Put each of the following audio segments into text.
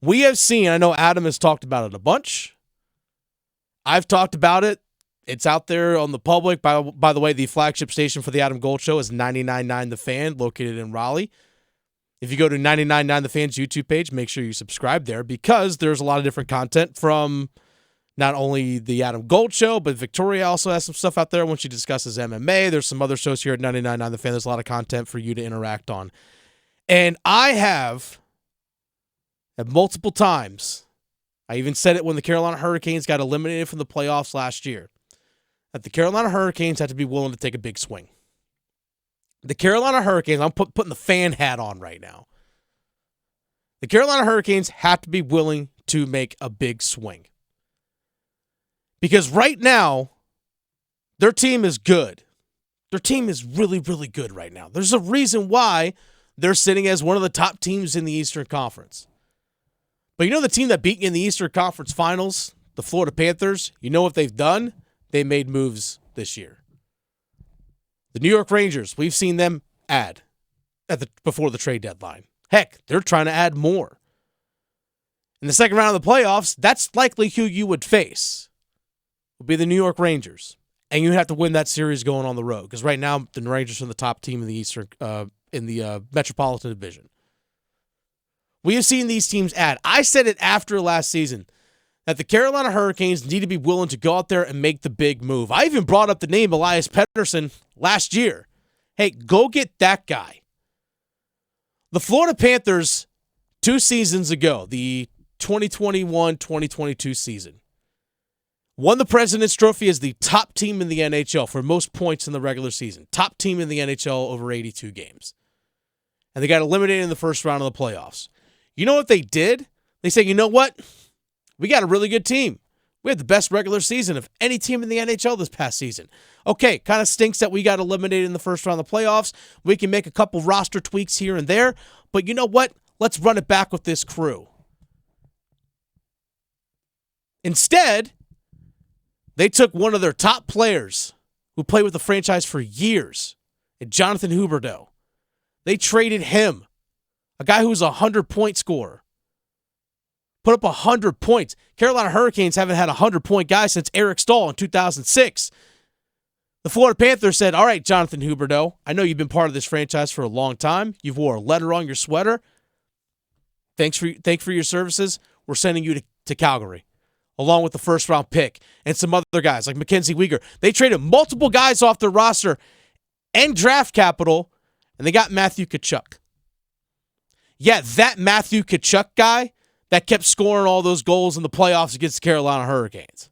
We have seen, I know Adam has talked about it a bunch. I've talked about it. It's out there on the public. By the way, the flagship station for the Adam Gold Show is 99.9 The Fan, located in Raleigh. If you go to 99.9 The Fan's YouTube page, make sure you subscribe there because there's a lot of different content from not only the Adam Gold Show, but Victoria also has some stuff out there when she discusses MMA. There's some other shows here at 99.9 The Fan. There's a lot of content for you to interact on. And I have, at multiple times, I even said it when the Carolina Hurricanes got eliminated from the playoffs last year, that the Carolina Hurricanes had to be willing to take a big swing. The Carolina Hurricanes, I'm putting the fan hat on right now. The Carolina Hurricanes have to be willing to make a big swing. Because right now, their team is good. Their team is really, really good right now. There's a reason why they're sitting as one of the top teams in the Eastern Conference. But you know the team that beat you in the Eastern Conference Finals, the Florida Panthers, you know what they've done? They made moves this year. The New York Rangers, we've seen them add before the trade deadline. Heck, they're trying to add more. In the second round of the playoffs, that's likely who you would face. Would be the New York Rangers. And you have to win that series going on the road. Because right now, the Rangers are the top team in the Eastern, in the Metropolitan Division. We have seen these teams add. I said it after last season that the Carolina Hurricanes need to be willing to go out there and make the big move. I even brought up the name Elias Pettersson last year. Hey, go get that guy. The Florida Panthers, 2 seasons ago, the 2021-2022 season, won the President's Trophy as the top team in the NHL for most points in the regular season. Top team in the NHL over 82 games. And they got eliminated in the first round of the playoffs. You know what they did? They said, you know what? We got a really good team. We had the best regular season of any team in the NHL this past season. Okay, kind of stinks that we got eliminated in the first round of the playoffs. We can make a couple roster tweaks here and there. But you know what? Let's run it back with this crew. Instead, they took one of their top players who played with the franchise for years, Jonathan Huberdeau. They traded him, a guy who was a 100-point scorer. Put up 100 points. Carolina Hurricanes haven't had a 100-point guy since Eric Stahl in 2006. The Florida Panthers said, all right, Jonathan Huberdeau, I know you've been part of this franchise for a long time. You've wore a letter on your sweater. Thanks for your services. We're sending you to Calgary, along with the first-round pick and some other guys like Mackenzie Weegar. They traded multiple guys off their roster and draft capital, and they got Matthew Tkachuk. Yeah, that Matthew Tkachuk guy that kept scoring all those goals in the playoffs against the Carolina Hurricanes.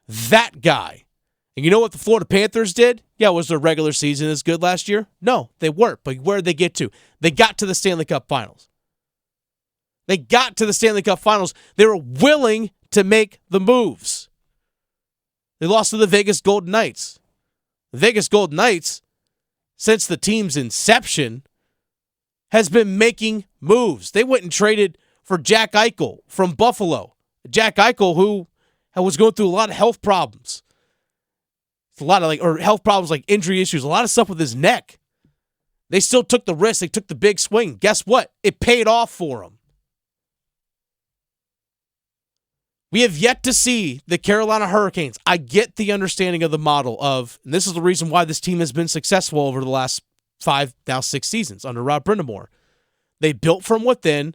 That guy. And you know what the Florida Panthers did? Yeah, was their regular season as good last year? No, they weren't. But where did they get to? They got to the Stanley Cup Finals. They got to the Stanley Cup Finals. They were willing to make the moves. They lost to the Vegas Golden Knights. The Vegas Golden Knights, since the team's inception, has been making moves. They went and traded for Jack Eichel from Buffalo. Jack Eichel, who was going through a lot of health problems. A lot of health problems like injury issues, a lot of stuff with his neck. They still took the risk. They took the big swing. Guess what? It paid off for them. We have yet to see the Carolina Hurricanes. I get the understanding of the model of, and this is the reason why this team has been successful over the last 5, now 6 seasons under Rod Brind'amour. They built from within.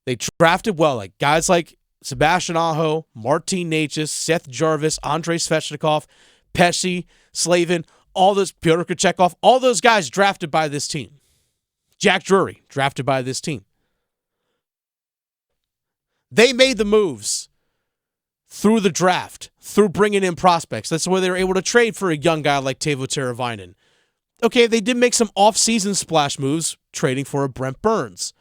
They drafted well, like guys like Sebastian Aho, Martin Necas, Seth Jarvis, Andrei Svechnikov, Pesce, Slavin, all those, Pyotr Kochetkov, all those guys drafted by this team. Jack Drury, drafted by this team. They made the moves through the draft, through bringing in prospects. That's where they were able to trade for a young guy like Teuvo Teravainen. Okay, they did make some off-season splash moves, trading for a Brent Burns.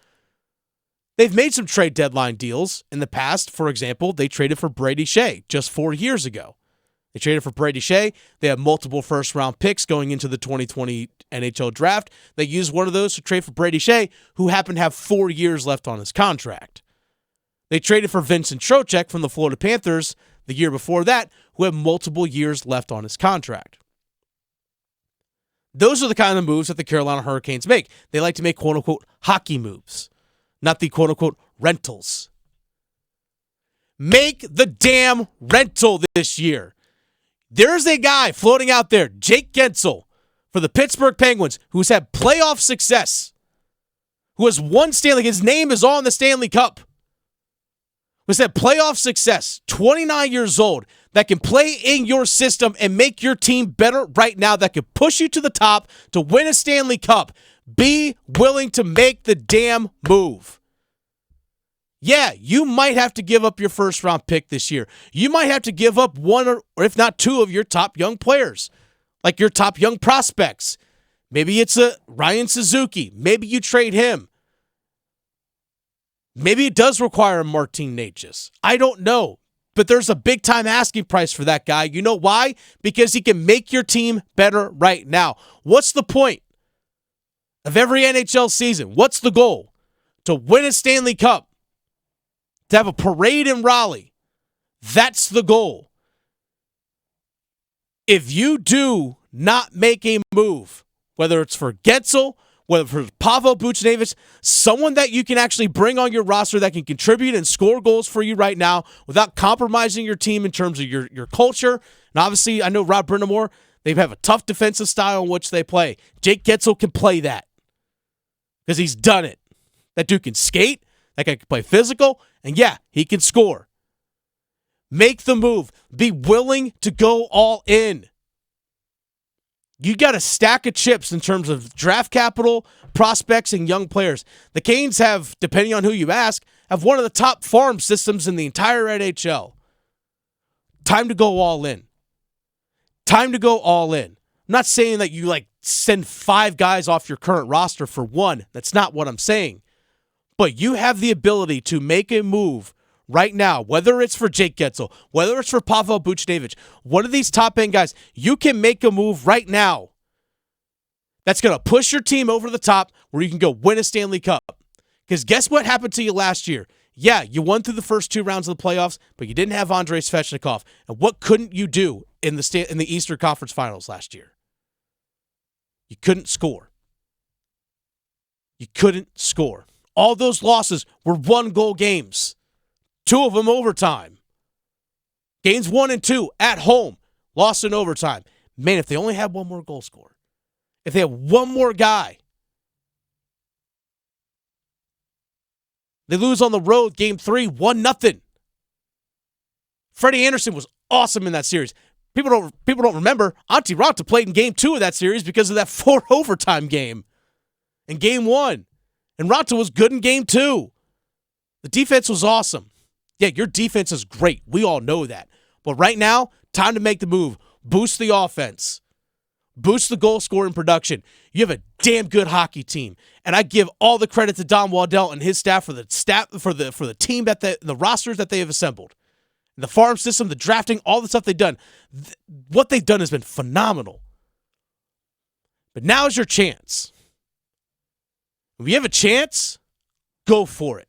They've made some trade deadline deals in the past. For example, they traded for Brady Shea just 4 years ago. They traded for Brady Shea. They have multiple first-round picks going into the 2020 NHL draft. They used one of those to trade for Brady Shea, who happened to have 4 years left on his contract. They traded for Vincent Trocheck from the Florida Panthers the year before that, who had multiple years left on his contract. Those are the kind of moves that the Carolina Hurricanes make. They like to make quote-unquote hockey moves, not the quote-unquote rentals Make the damn rental this year. There's a guy floating out there, Jake Gensel, for the Pittsburgh Penguins, who's had playoff success, who has won Stanley. His name is on the Stanley Cup. Who's had playoff success, 29 years old, that can play in your system and make your team better right now, that can push you to the top to win a Stanley Cup. Be willing to make the damn move. Yeah, you might have to give up your first-round pick this year. You might have to give up one or if not two of your top young players, like your top young prospects. Maybe it's a Ryan Suzuki. Maybe you trade him. Maybe it does require a Martin Necas. I don't know. But there's a big-time asking price for that guy. You know why? Because he can make your team better right now. What's the point of every NHL season? What's the goal? To win a Stanley Cup. To have a parade in Raleigh. That's the goal. If you do not make a move, whether it's for Gensel, whether for Pavel Buchnevich, someone that you can actually bring on your roster that can contribute and score goals for you right now without compromising your team in terms of your culture. And obviously, I know Rob Brind'amour, they have a tough defensive style in which they play. Jake Gensel can play that because he's done it. That dude can skate. That guy can play physical. And yeah, he can score. Make the move. Be willing to go all in. You got a stack of chips in terms of draft capital, prospects, and young players. The Canes have, depending on who you ask, have one of the top farm systems in the entire NHL. Time to go all in. Time to go all in. I'm not saying that you send 5 guys off your current roster for one. That's not what I'm saying. But you have the ability to make a move right now, whether it's for Jake Gensel, whether it's for Pavel Buchnevich, one of these top-end guys, you can make a move right now that's going to push your team over the top where you can go win a Stanley Cup. Because guess what happened to you last year? Yeah, you won through the first 2 rounds of the playoffs, but you didn't have Andrei Svechnikov. And what couldn't you do in the Eastern Conference Finals last year? You couldn't score. You couldn't score. All those losses were 1-goal games. 2 of them overtime. Games 1 and 2 at home, lost in overtime. Man, if they only had one more goal scorer, if they had one more guy, they lose on the road, game 3, 1-0. Freddie Anderson was awesome in that series. People don't remember, Antti Raanta played in game 2 of that series because of that 4 overtime game in game 1. And Raanta was good in game 2. The defense was awesome. Yeah, your defense is great. We all know that. But right now, time to make the move. Boost the offense. Boost the goal scoring production. You have a damn good hockey team. And I give all the credit to Don Waddell and his staff for the team the rosters that they have assembled. The farm system, the drafting, all the stuff they've done. What they've done has been phenomenal. But now's your chance. If you have a chance, go for it.